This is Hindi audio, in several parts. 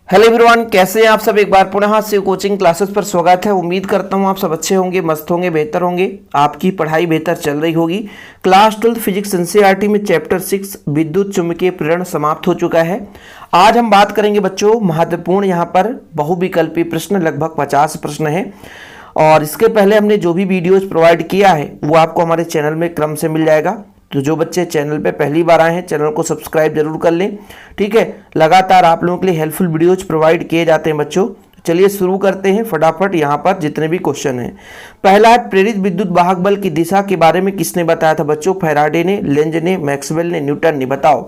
हेलो एवरीवन, कैसे हैं आप सब। एक बार पुनः से कोचिंग क्लासेस पर स्वागत है। उम्मीद करता हूं आप सब अच्छे होंगे, मस्त होंगे, बेहतर होंगे, आपकी पढ़ाई बेहतर चल रही होगी। क्लास 12 फिजिक्स एनसीईआरटी में चैप्टर 6 विद्युत चुम्बकीय प्रेरण समाप्त हो चुका है। आज हम बात करेंगे बच्चों महत्वपूर्ण यहाँ पर बहुविकल्पी प्रश्न, लगभग 50 प्रश्न है। और इसके पहले हमने जो भी वीडियोज प्रोवाइड किया है वो आपको हमारे चैनल में क्रम से मिल जाएगा। तो जो बच्चे चैनल पे पहली बार आए हैं चैनल को सब्सक्राइब जरूर कर लें, ठीक है। लगातार आप लोगों के लिए हेल्पफुल वीडियोज प्रोवाइड किए जाते हैं बच्चों। चलिए शुरू करते हैं फटाफट। यहाँ पर जितने भी क्वेश्चन हैं, पहला है प्रेरित विद्युत वाहक बल की दिशा के बारे में किसने बताया था बच्चों। फैराडे ने, लेंज ने, मैक्सवेल ने, न्यूटन ने। बताओ।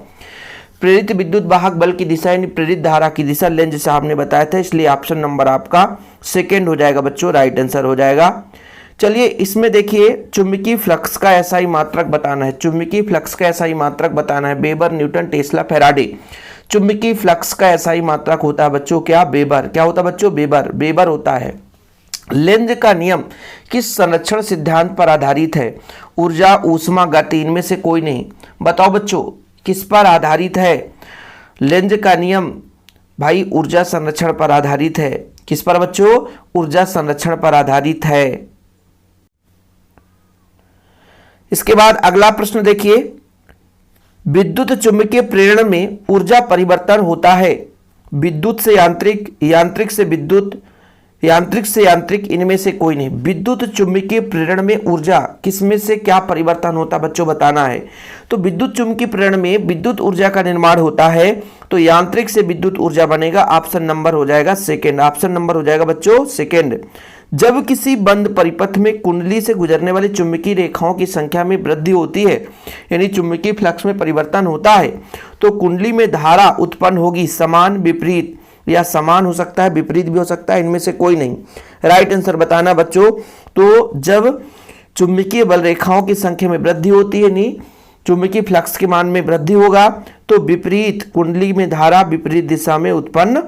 प्रेरित विद्युत वाहक बल की दिशा यानी प्रेरित धारा की दिशा लेंज साहब ने बताया था, इसलिए ऑप्शन नंबर आपका सेकेंड हो जाएगा बच्चों, राइट आंसर हो जाएगा। चलिए इसमें देखिए चुंबकीय फ्लक्स का एसआई मात्रक बताना है। चुंबकीय फ्लक्स का एसआई मात्रक बताना है। Weber, Newton, Tesla, Faraday. चुंबकीय फ्लक्स का एसआई मात्रक होता है बच्चों क्या, वेबर। क्या होता है बच्चों, वेबर। वेबर होता है। लेंज का नियम किस संरक्षण सिद्धांत पर आधारित है। ऊर्जा, ऊष्मा, गति, इनमें से कोई नहीं। बताओ बच्चों किस पर आधारित है। लेंज का नियम भाई ऊर्जा संरक्षण पर आधारित है। किस पर बच्चों, ऊर्जा संरक्षण पर आधारित है। इसके बाद अगला प्रश्न देखिए, विद्युत चुंबकीय प्रेरण में ऊर्जा परिवर्तन होता है। विद्युत से यांत्रिक, यांत्रिक से विद्युत, यांत्रिक से यांत्रिक, इनमें से कोई नहीं। विद्युत चुंबकीय प्रेरण में ऊर्जा किसमें से क्या परिवर्तन होता बच्चों बताना है। तो विद्युत चुंबकीय प्रेरण में विद्युत ऊर्जा का निर्माण होता है, तो यांत्रिक से विद्युत ऊर्जा बनेगा। ऑप्शन नंबर हो जाएगा सेकेंड। ऑप्शन नंबर हो जाएगा बच्चों सेकेंड। जब किसी बंद परिपथ में कुंडली से गुजरने वाली चुंबकीय रेखाओं की संख्या में वृद्धि होती है, यानी चुंबकीय फ्लक्स में परिवर्तन होता है, तो कुंडली में धारा उत्पन्न होगी। समान, विपरीत, या समान हो सकता है, विपरीत भी हो सकता है, इनमें से कोई नहीं। राइट आंसर बताना बच्चों। तो जब चुंबकीय बल रेखाओं की संख्या में वृद्धि होती है, नहीं चुंबकीय फ्लक्स के मान में वृद्धि होगा, तो विपरीत, कुंडली में धारा विपरीत दिशा में उत्पन्न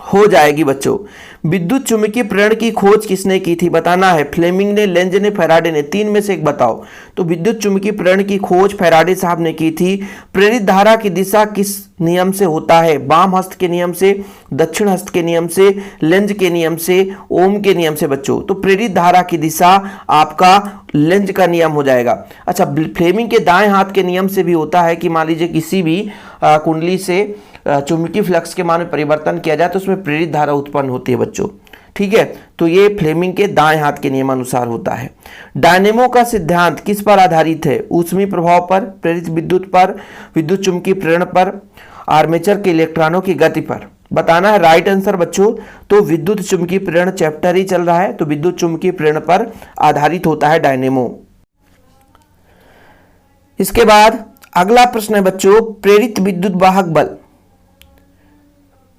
हो जाएगी बच्चों। विद्युत चुंबकीय प्रेरण की खोज किसने की थी बताना है। फ्लेमिंग ने, लेंज ने, फैराडे ने। तीन में से एक बताओ। तो विद्युत चुंबकीय प्रेरण की खोज फैराडे साहब ने की थी। प्रेरित धारा की दिशा किस नियम से होता है। वाम हस्त के नियम से, दक्षिण हस्त के नियम से, लेंज के नियम से, ओम के नियम से बच्चों। तो प्रेरित धारा की दिशा आपका लेंज का नियम हो जाएगा। अच्छा, फ्लेमिंग के दाएं हाथ के नियम से भी होता है कि मान लीजिए किसी भी कुंडली से चुंबकीय फ्लक्स के मान में परिवर्तन किया जाए तो उसमें प्रेरित धारा उत्पन्न होती है बच्चों, ठीक है। तो ये फ्लेमिंग के दाएं हाथ के नियमानुसार होता है। डायनेमो का सिद्धांत किस पर आधारित है। ऊष्मीय प्रभाव पर, प्रेरित विद्युत पर, विद्युत चुंबकीय प्रेरण पर, आर्मेचर के इलेक्ट्रॉनों की गति पर। बताना है राइट आंसर बच्चों। तो विद्युत चुंबकीय प्रेरण चैप्टर ही चल रहा है, तो विद्युत चुंबकीय प्रेरण पर आधारित होता है डायनेमो। इसके बाद अगला प्रश्न है बच्चों, प्रेरित विद्युत वाहक बल।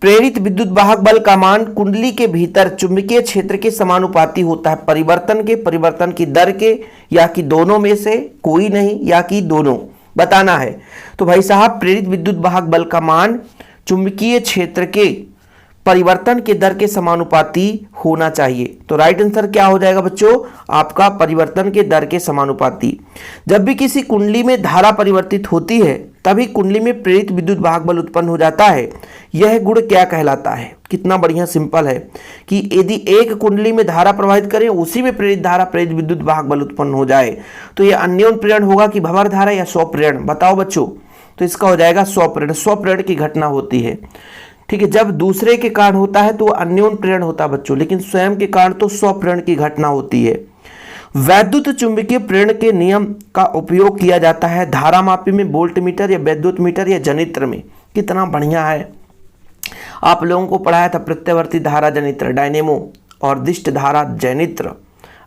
प्रेरित विद्युत वाहक बल का मान कुंडली के भीतर चुंबकीय क्षेत्र के समानुपाती होता है। परिवर्तन के, परिवर्तन की दर के, या कि दोनों में से कोई नहीं, या कि दोनों बताना है। तो भाई साहब प्रेरित विद्युत वाहक बल का मान चुंबकीय क्षेत्र के परिवर्तन के दर के समानुपाती होना चाहिए। तो राइट आंसर क्या हो जाएगा बच्चों, आपका परिवर्तन के दर के समानुपाती। जब भी किसी कुंडली में धारा परिवर्तित होती है तभी कुंडली में प्रेरित विद्युत वाहक बल उत्पन्न हो जाता है। यह गुण क्या कहलाता है। कितना बढ़िया सिंपल है कि यदि एक कुंडली में धारा प्रवाहित करें, उसी में प्रेरित धारा, प्रेरित विद्युत वाहक बल उत्पन्न हो जाए, तो यह अन्योन्य प्रेरण होगा कि भंवर धारा या स्वप्रेरण। बताओ बच्चों। तो इसका हो जाएगा स्वप्रेरण। स्वप्रेरण की घटना होती है, ठीक है। जब दूसरे के कारण होता है तो अन्योन्य प्रेरण होता है बच्चों, लेकिन स्वयं के कारण तो स्वप्रेरण की घटना होती है। वैद्युत चुंबकीय प्रेरण के नियम का उपयोग किया जाता है धारा मापी में, वोल्ट मीटर या विद्युत मीटर या जनित्र में। कितना बढ़िया है। आप लोगों को पढ़ाया था प्रत्यावर्ती धारा जनित्र डायनेमो और दिष्ट धारा जनित्र,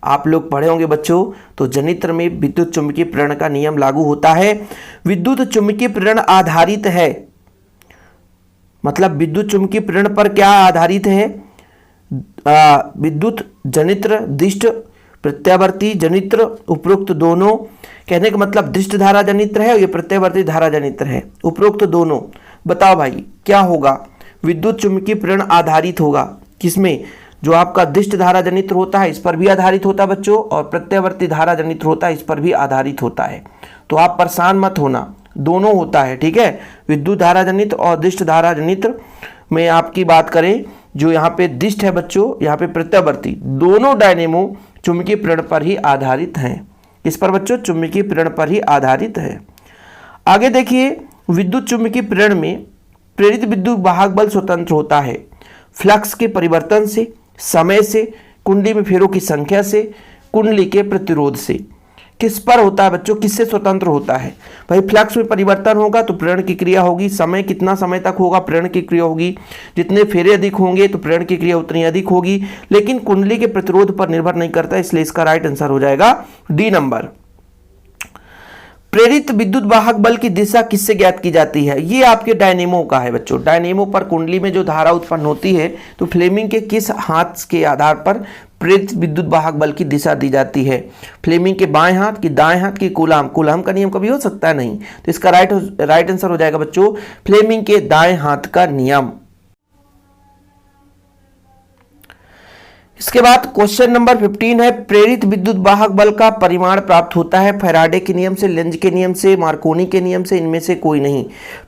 आप लोग पढ़े होंगे बच्चों। तो जनित्र में विद्युत चुंबकीय प्रेरण का नियम लागू होता है। विद्युत चुंबकीय प्रेरण आधारित है, मतलब विद्युत चुंबकीय प्रेरण पर क्या आधारित है। विद्युत जनित्र, दिष्ट, प्रत्यावर्ती जनित्र, उपरोक्त दोनों। कहने का मतलब दिष्ट धारा जनित्र है और ये प्रत्यावर्ती धारा जनित्र है, उपरोक्त दोनों। बताओ भाई क्या होगा। विद्युत चुंबकीय प्रेरण आधारित होगा किसमें, जो आपका दिष्ट धारा जनित्र होता है इस पर भी आधारित होता है बच्चों, और प्रत्यावर्ती धारा जनित्र होता है इस पर भी आधारित होता है। तो आप परेशान मत होना, दोनों होता है, ठीक है। विद्युत धारा जनित और दिष्ट धारा जनित में आपकी बात करें, जो यहाँ पे दिष्ट है बच्चों, यहाँ पे प्रत्यावर्ती, दोनों डायनेमो चुंबकीय प्रेरण पर ही आधारित हैं। इस पर बच्चों चुंबकीय प्रेरण पर ही आधारित है। आगे देखिए, विद्युत चुंबकीय प्रेरण में प्रेरित विद्युत वाहक बल स्वतंत्र होता है फ्लक्स के परिवर्तन से, समय से, कुंडली में फेरों की संख्या से, कुंडली के प्रतिरोध से। किस पर होता है बच्चों, किससे स्वतंत्र होता है? भाई फ्लक्स में परिवर्तन होगा तो प्रेरण की क्रिया होगी, समय कितना समय तक होगा प्रेरण की क्रिया होगी, जितने फेरे अधिक होंगे तो प्रेरण की क्रिया उतनी अधिक होगी, लेकिन कुंडली के प्रतिरोध पर निर्भर नहीं करता, इसलिए इसका राइट आंसर हो जाएगा डी नंबर। प्रेरित विद्युत वाहक बल की दिशा किससे ज्ञात की जाती है? ये आपके डायनेमो का है बच्चों। डायनेमो पर कुंडली में जो धारा उत्पन्न होती है तो फ्लेमिंग के किस हाथ के आधार पर प्रेरित विद्युत वाहक बल की दिशा दी जाती है? फ्लेमिंग के बाएं हाथ की, दाएं हाथ की, कूलाम? कूलाम का नियम कभी हो सकता है नहीं, तो इसका राइट आंसर हो जाएगा बच्चों फ्लेमिंग के दाएं हाथ का नियम। इसके बाद क्वेश्चन नंबर 15 है, प्रेरित विद्युत वाहक बल का परिमाण प्राप्त होता है फैराडे के नियम से, लेंज के नियम से, मार्कोनी के नियम से, इनमें से कोई नहीं।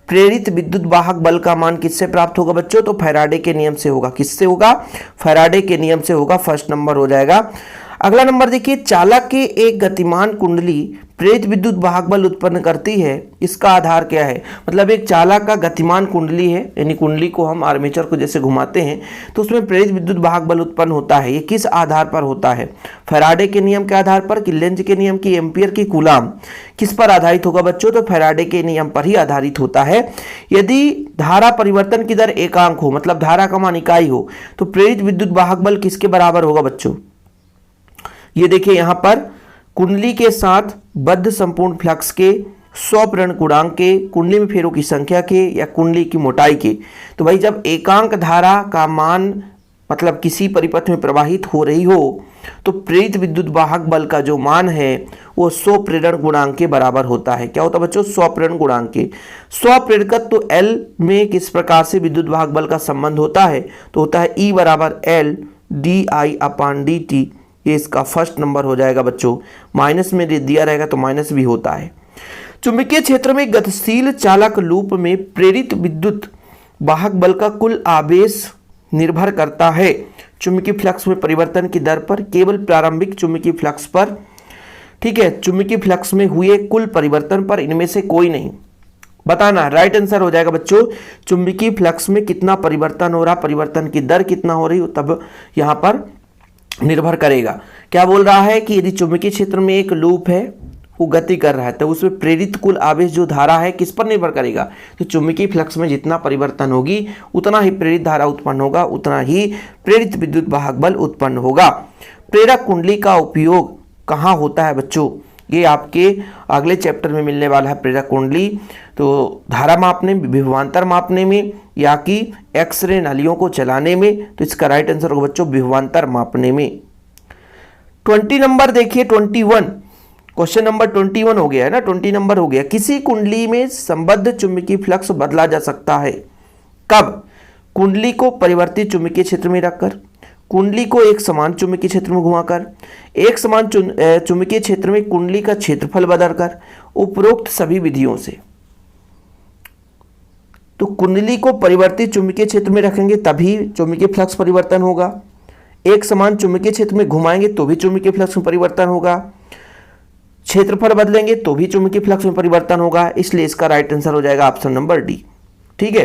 प्रेरित विद्युत वाहक बल का मान किससे प्राप्त होगा बच्चों? तो फैराडे के नियम से होगा। किससे होगा? फैराडे के नियम से होगा। फर्स्ट नंबर हो जाएगा। अगला नंबर देखिए, चालक के एक गतिमान कुंडली प्रेरित विद्युत वाहक बल उत्पन्न करती है, इसका आधार क्या है? मतलब एक चालक का गतिमान कुंडली है, यानी कुंडली को हम आर्मेचर को जैसे घुमाते हैं तो उसमें प्रेरित विद्युत वाहक बल उत्पन्न होता है। ये किस आधार पर होता है? फैराडे के नियम के आधार पर, कि लेंज के नियम की, एम्पियर की, कूलाम? किस पर आधारित होगा बच्चों? तो फैराडे के नियम पर ही आधारित होता है। यदि धारा परिवर्तन की दर एकांक हो, मतलब धारा का मान इकाई हो, तो प्रेरित विद्युत वाहक बल किसके बराबर होगा बच्चों? ये देखिए यहां पर कुंडली के साथ बद्ध संपूर्ण फ्लक्स के 100 प्रेरण गुणांक के, कुंडली में फेरों की संख्या के, या कुंडली की मोटाई के। तो भाई जब एकांक धारा का मान मतलब किसी परिपथ में प्रवाहित हो रही हो तो प्रेरित विद्युत वाहक बल का जो मान है वो 100 प्रेरण गुणांक के बराबर होता है। क्या होता है बच्चों? 100 प्रेरण गुणांक के। 100 प्रेरकत्व तो L में किस प्रकार से विद्युत वाहक बल का संबंध होता है? तो होता है E बराबर L di/dt। ये इसका फर्स्ट नंबर हो जाएगा बच्चों। माइनस में दिया रहेगा तो माइनस भी होता है। चुंबकीय क्षेत्र में गतिशील चालक लूप में प्रेरित विद्युत वाहक बल का कुल आवेश निर्भर करता है चुंबकीय फ्लक्स में परिवर्तन की दर पर, केवल प्रारंभिक चुंबकीय फ्लक्स पर, ठीक है, चुंबकीय फ्लक्स में हुए कुल परिवर्तन पर, इनमें से कोई नहीं। बताना, राइट आंसर हो जाएगा बच्चों चुंबकीय फ्लक्स में कितना परिवर्तन हो रहा, परिवर्तन की दर कितना हो रही हो, तब यहां पर निर्भर करेगा। क्या बोल रहा है कि यदि चुंबकीय क्षेत्र में एक लूप है वो गति कर रहा है तो उसमें प्रेरित कुल आवेश जो धारा है किस पर निर्भर करेगा? तो चुंबकीय फ्लक्स में जितना परिवर्तन होगी उतना ही प्रेरित धारा उत्पन्न होगा, उतना ही प्रेरित विद्युत वाहक बल उत्पन्न होगा। प्रेरक कुंडली का उपयोग कहाँ होता है बच्चों? ये आपके अगले चैप्टर में मिलने वाला है। प्रेरक कुंडली तो धारा मापने, विभवांतर मापने में, या कि एक्सरे नलियों को चलाने में। तो इसका राइट आंसर होगा बच्चों विभवांतर मापने में। 20 नंबर देखिए, 21 क्वेश्चन नंबर 21 हो गया है ना, 20 नंबर हो गया। किसी कुंडली में संबद्ध चुंबकीय फ्लक्स बदला जा सकता है कब? कुंडली को परिवर्तित चुंबकीय क्षेत्र में रखकर, कुंडली को एक समान चुंबकीय क्षेत्र में घुमाकर, एक समान चुंबकीय क्षेत्र में कुंडली का क्षेत्रफल बदलकर, उपरोक्त सभी विधियों से। तो कुंडली को परिवर्तित चुंबकीय क्षेत्र में रखेंगे तभी चुंबकीय फ्लक्स परिवर्तन होगा, एक समान चुंबकीय क्षेत्र में घुमाएंगे तो भी चुंबकीय फ्लक्स में परिवर्तन होगा, क्षेत्रफल बदलेंगे तो भी चुंबकीय फ्लक्स में परिवर्तन होगा। इसलिए इसका राइट आंसर हो जाएगा ऑप्शन नंबर डी। ठीक है,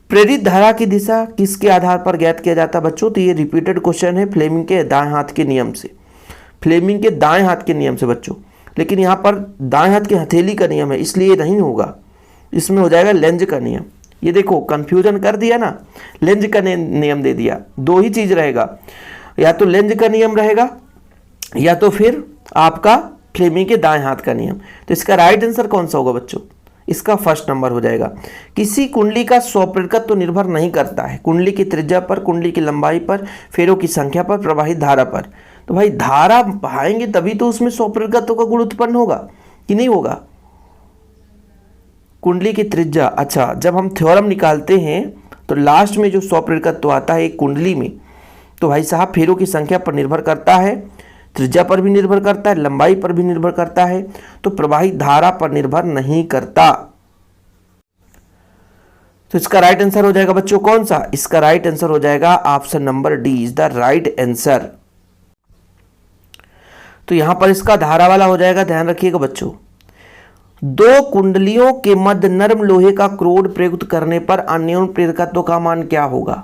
प्रेरित धारा की दिशा किसके आधार पर ज्ञात किया जाता है बच्चों? तो ये रिपीटेड क्वेश्चन है फ्लेमिंग के दाएं हाथ के नियम से, फ्लेमिंग के दाएं हाथ के नियम से बच्चों। लेकिन यहाँ पर दाएं हाथ के हथेली का नियम है इसलिए नहीं होगा, इसमें हो जाएगा लेंज का नियम। ये देखो कंफ्यूजन कर दिया ना, लेंज का नियम दे दिया। दो ही चीज रहेगा, या तो लेंज का नियम रहेगा या तो फिर आपका फ्लेमिंग के दाएं हाथ का नियम। तो इसका राइट आंसर कौन सा होगा बच्चों? इसका फर्स्ट नंबर हो जाएगा। किसी कुंडली का स्वप्रेरकत्व तो निर्भर नहीं करता है कुंडली की त्रिज्या पर, कुंडली की लंबाई पर, फेरों की संख्या पर, प्रवाहित धारा पर। तो भाई धारा बहाएंगे तभी तो उसमें स्वप्रेरकत्व का गुण उत्पन्न होगा कि नहीं होगा? कुंडली की त्रिज्या, अच्छा जब हम थ्योरम निकालते हैं तो लास्ट में जो स्वप्रेरकत्व आता है एक कुंडली में, तो भाई साहब फेरों की संख्या पर निर्भर करता है, त्रिज्या पर भी निर्भर करता है, लंबाई पर भी निर्भर करता है, तो प्रवाहित धारा पर निर्भर नहीं करता। तो इसका राइट आंसर हो जाएगा बच्चों कौन सा? इसका राइट आंसर हो जाएगा option number D is the right answer. तो यहां पर इसका धारा वाला हो जाएगा, ध्यान रखिएगा बच्चों। दो कुंडलियों के मध्य नर्म लोहे का क्रोड प्रयुक्त करने पर अन्योन प्रेरकत्व का मान क्या होगा?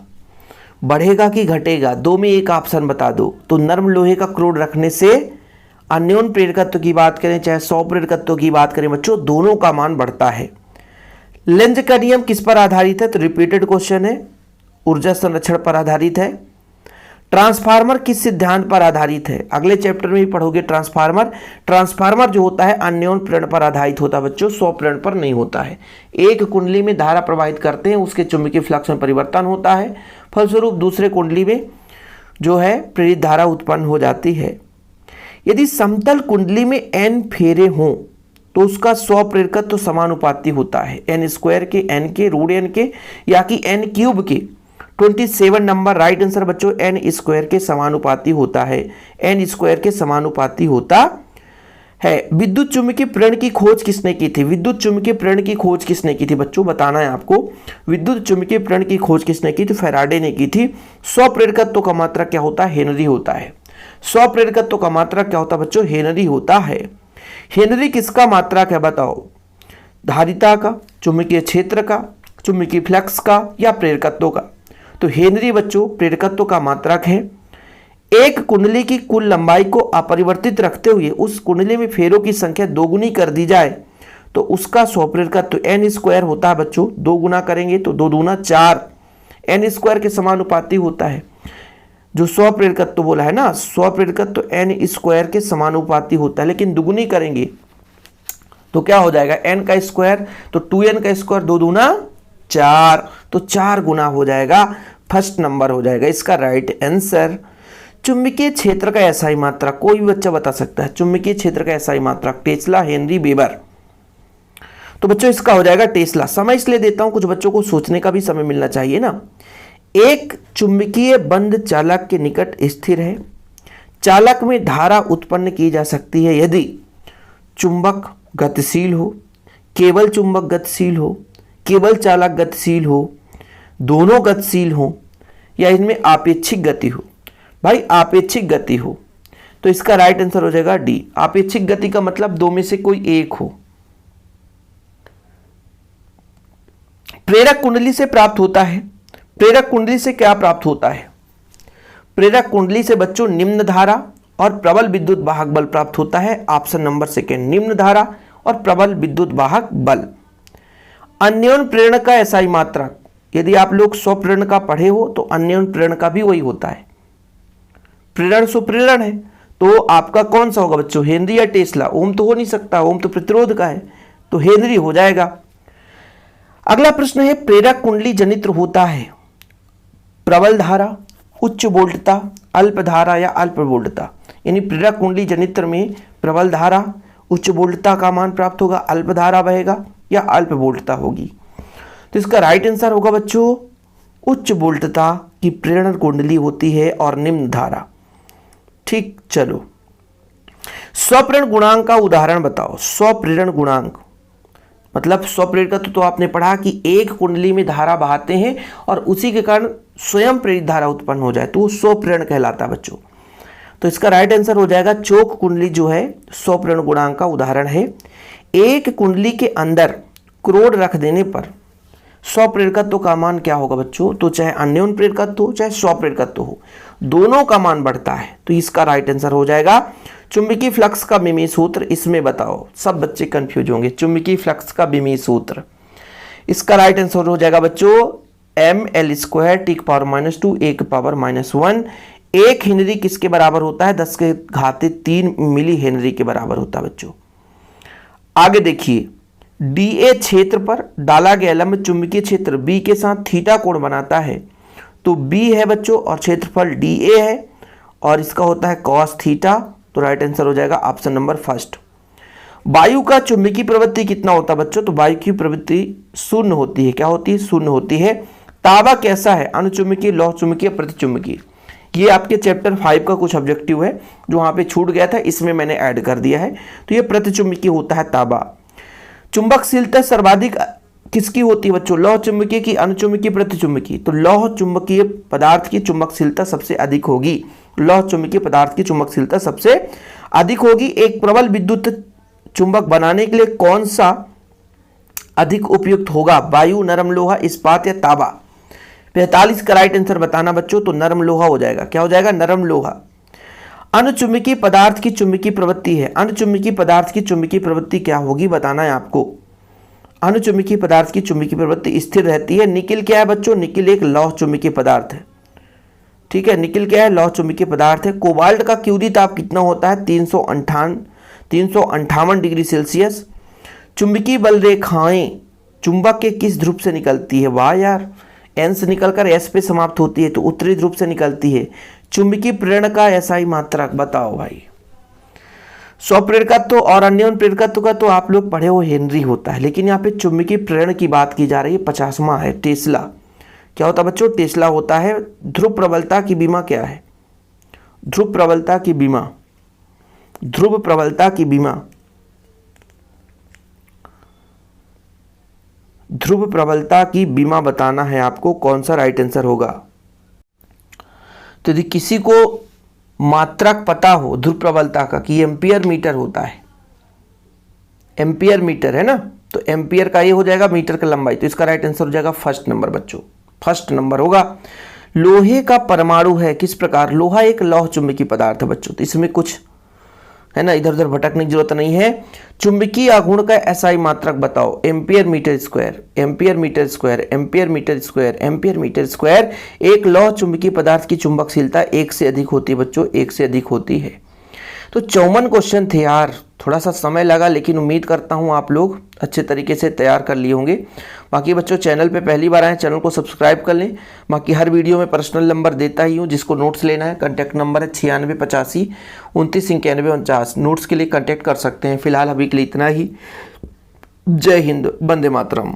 बढ़ेगा कि घटेगा? दो में एक ऑप्शन बता दो। तो नर्म लोहे का क्रोड रखने से अन्योन प्रेरकत्व की बात करें चाहे सौ प्रेरकत्व की बात करें बच्चों, दोनों का मान बढ़ता है। लेंज का नियम किस पर आधारित है? तो रिपीटेड क्वेश्चन है, ऊर्जा संरक्षण पर आधारित है। ट्रांसफार्मर किस सिद्धांत पर आधारित है? अगले चैप्टर में भी पढ़ोगे ट्रांसफार्मर। ट्रांसफार्मर जो होता है अन्योन प्रेरण पर आधारित होता है बच्चों, स्व प्रेरण पर नहीं होता है। एक कुंडली में धारा प्रवाहित करते हैं, उसके चुंबकीय फ्लक्स में परिवर्तन होता है, फलस्वरूप दूसरे कुंडली में जो है प्रेरित धारा उत्पन्न हो जाती है। यदि समतल कुंडली में n फेरे हों तो उसका स्व प्रेरकत्व तो समानुपाती होता है n स्क्वायर के, n के, रूट n के, या कि n क्यूब के। 27 नंबर राइट आंसर बच्चों n स्क्वायर के समानुपाती होता है, n स्क्वायर के समानुपाती होता है। विद्युत चुम्बकीय प्रेरण की खोज किसने की थी? विद्युत चुम्बकीय प्रेरण की खोज किसने की थी बच्चों? बताना है आपको। विद्युत चुम्बकीय प्रेरण की खोज किसने की थी? फैराडे ने की थी। स्व प्रेरकत्व का मात्रा क्या होता है? हेनरी होता है। स्व प्रेरकत्व का मात्रा क्या होता है बच्चों? हेनरी होता है। हेनरी किसका मात्रक है बताओ? धारिता का, चुंबकीय क्षेत्र का, चुंबकीय फ्लक्स का, या प्रेरकत्व का? तो हेनरी बच्चों प्रेरकत्व का मात्रक है। एक कुंडली की कुल लंबाई को अपरिवर्तित रखते हुए उस कुंडली में फेरों की संख्या दोगुनी कर दी जाए तो उसका स्व प्रेरकत्व n स्क्वायर होता है बच्चों। दो गुना करेंगे तो दो दूना 4, n स्क्वायर के समानुपाती होता है। जो स्व प्रेरकत्व बोला है ना, स्व प्रेरकत्व n स्क्वायर के समानुपाती होता है, लेकिन दुगुनी करेंगे तो क्या हो जाएगा? n का स्क्वायर, तो 2n का स्क्वायर, दो दूना 4, तो 4 गुना हो जाएगा। फर्स्ट नंबर हो जाएगा इसका राइट आंसर। चुंबकीय क्षेत्र का एसआई मात्रक, कोई भी बच्चा बता सकता है चुंबकीय क्षेत्र का एसआई मात्रक, टेस्ला, हेनरी, वेबर। तो बच्चों इसका हो जाएगा टेस्ला। समय इसलिए देता हूं, कुछ बच्चों को सोचने का भी समय मिलना चाहिए ना। एक चुंबकीय बंद चालक के निकट स्थिर है। चालक में धारा उत्पन्न की जा सकती है यदि चुंबक गतिशील हो, केवल चुंबक गतिशील हो, केवल चालक गतिशील हो, दोनों गतिशील हो, या इनमें आपेक्षिक गति हो। भाई आपेक्षिक गति हो, तो इसका राइट आंसर हो जाएगा डी। आपेक्षिक गति का मतलब दो में से कोई एक हो। प्रेरक कुंडली से प्राप्त होता है। प्रेरक कुंडली से क्या प्राप्त होता है? प्रेरक कुंडली से बच्चों निम्न धारा और प्रबल विद्युत वाहक बल प्राप्त होता है। ऑप्शन नंबर सेकेंड, निम्न धारा और प्रबल विद्युत वाहक बल। अन्योन प्रेरण का एसआई मात्रक, यदि आप लोग स्व प्रेरण का पढ़े हो तो अन्योन प्रेरण का भी वही होता है। प्रेरण सुप्रेरण है, तो आपका कौन सा होगा बच्चों? हेनरी या टेस्ला? ओम तो हो नहीं सकता, ओम तो प्रतिरोध का है, तो हेनरी हो जाएगा। अगला प्रश्न है, प्रेरक कुंडली जनित्र होता है प्रबल धारा, उच्च वोल्टता, अल्प धारा या अल्प वोल्टता। यानी प्रेरक कुंडली जनित्र में प्रबल धारा, उच्च वोल्टता का मान प्राप्त होगा, अल्प धारा बहेगा या अल्प वोल्टता होगी। तो इसका राइट आंसर होगा बच्चों उच्च वोल्टता की प्रेरण कुंडली होती है और निम्न धारा। ठीक, चलो स्वप्रेरण गुणांक का उदाहरण बताओ। स्वप्रेरण गुणांक मतलब स्वप्रेरकत्व तो आपने पढ़ा कि एक कुंडली में धारा बहाते हैं और उसी के कारण स्वयं प्रेरित धारा उत्पन्न हो जाए, तो वो स्वप्रेरण कहलाता है बच्चों। तो इसका राइट आंसर हो जाएगा चोक कुंडली जो है स्वप्रेरण गुणांक का उदाहरण है। एक कुंडली के अंदर क्रोड रख देने पर स्वप्रेरकत्व का मान क्या होगा बच्चों? तो चाहे अन्योन प्रेरकत्व हो चाहे स्वप्रेरकत्व हो, दोनों का मान बढ़ता है। तो इसका राइट आंसर हो जाएगा चुंबकीय फ्लक्स का विमीय सूत्र। इसमें बताओ, सब बच्चे कंफ्यूज होंगे, चुंबकीय फ्लक्स का विमीय सूत्र। इसका राइट आंसर हो जाएगा बच्चों ml² (10⁻²) 1⁻⁻1। एक हेनरी किसके बराबर होता है? 10⁻³ मिली हेनरी के बराबर होता है बच्चों। आगे देखिए, डीए क्षेत्र पर डाला गया लंब चुंबकीय क्षेत्र बी के साथ थीटा कोण बनाता है। तो बी है बच्चों और क्षेत्रफल डीए है और इसका होता है कॉस थीटा। तो राइट आंसर हो जाएगा ऑप्शन नंबर फर्स्ट। वायु का चुंबकीय प्रवृत्ति कितना होता है बच्चों? तो वायु की प्रवृत्ति शून्य होती है। क्या होती है? शून्य होती है। तावा कैसा है? अनुचुंबकीय, लौह चुंबकीय, प्रतिचुंबकीय। ये आपके चैप्टर 5 का कुछ ऑब्जेक्टिव है जो वहाँ पे छूट गया था, इसमें मैंने ऐड कर दिया है। तो ये प्रतिचुंबकीय होता है तांबा। चुंबकशीलता सर्वाधिक किसकी होती है बच्चों? लौह चुंबकीय की, अनुचुंबकीय, प्रतिचुंबकीय? तो लौह चुंबकीय पदार्थ की चुंबकशीलता सबसे अधिक होगी। लौह चुंबकीय पदार्थ की चुंबकशीलता सबसे अधिक होगी। एक प्रबल विद्युत चुंबक बनाने के लिए कौन सा अधिक उपयुक्त होगा? वायु, नरम लोहा, इस्पात या तांबा? 45 का राइट आंसर बताना बच्चों। तो नरम लोहा हो जाएगा। क्या हो जाएगा? नरम लोहा। अनुचुंबकीय पदार्थ की चुंबकीय प्रवृत्ति है। अनुचुंबकीय पदार्थ की चुंबकीय प्रवृत्ति क्या होगी बताना है आपको। अनुचुंबकीय पदार्थ की चुंबकीय प्रवृत्ति स्थिर रहती है। निकिल क्या है बच्चों? निकिल एक लौह चुंबकीय पदार्थ है। ठीक है, निकिल क्या है? लौह चुंबकीय पदार्थ है। कोबाल्ट का क्यूरी ताप कितना होता है? 358 डिग्री सेल्सियस। चुंबकीय बल रेखाएं चुंबक के किस ध्रुव से निकलती है? वाह यार, एन से निकलकर एस पे समाप्त होती है, तो उत्तरी ध्रुव से निकलती है। चुंबकीय प्रेरण का एसआई मात्रक बताओ भाई। स्वप्रेरकत्व और अन्योन्य प्रेरकत्व का तो आप लोग पढ़े हो, हेनरी होता है, लेकिन यहाँ पे चुंबकीय प्रेरण की बात की जा रही है। 50वां है टेस्ला। क्या होता है बच्चों? टेस्ला होता है। ध्रुव प्रबलता की बीमा क्या है? ध्रुव प्रबलता की बीमा, ध्रुव प्रबलता की बीमा, ध्रुव प्रबलता की बीमा बताना है आपको। कौन सा राइट आंसर होगा? तो यदि किसी को मात्रक पता हो ध्रुव प्रबलता का कि एम्पियर मीटर होता है, एम्पियर मीटर है ना, तो एम्पियर का ये हो जाएगा मीटर का लंबाई। तो इसका राइट आंसर हो जाएगा फर्स्ट नंबर बच्चों, फर्स्ट नंबर होगा। लोहे का परमाणु है किस प्रकार? लोहा एक लौह चुंबकीय पदार्थ है बच्चों, तो इसमें कुछ है ना, इधर उधर भटकने की जरूरत नहीं है। चुंबकीय आघूर्ण का एसआई मात्रक बताओ। Ampere metre square, ampere metre square, ampere metre square, ampere metre square. एक लौह चुंबकीय पदार्थ की चुंबकशीलता 1 से अधिक होती है बच्चों, 1 से अधिक होती है। तो 54 क्वेश्चन थे यार, थोड़ा सा समय लगा, लेकिन उम्मीद करता हूँ आप लोग अच्छे तरीके से तैयार कर लिए होंगे। बाकी बच्चों चैनल पे पहली बार आए, चैनल को सब्सक्राइब कर लें। बाकी हर वीडियो में पर्सनल नंबर देता ही हूँ, जिसको नोट्स लेना है कॉन्टैक्ट नंबर है 9685 29 91 49। नोट्स के लिए कॉन्टैक्ट कर सकते हैं। फिलहाल अभी के लिए इतना ही। जय हिंद, वंदे मातरम।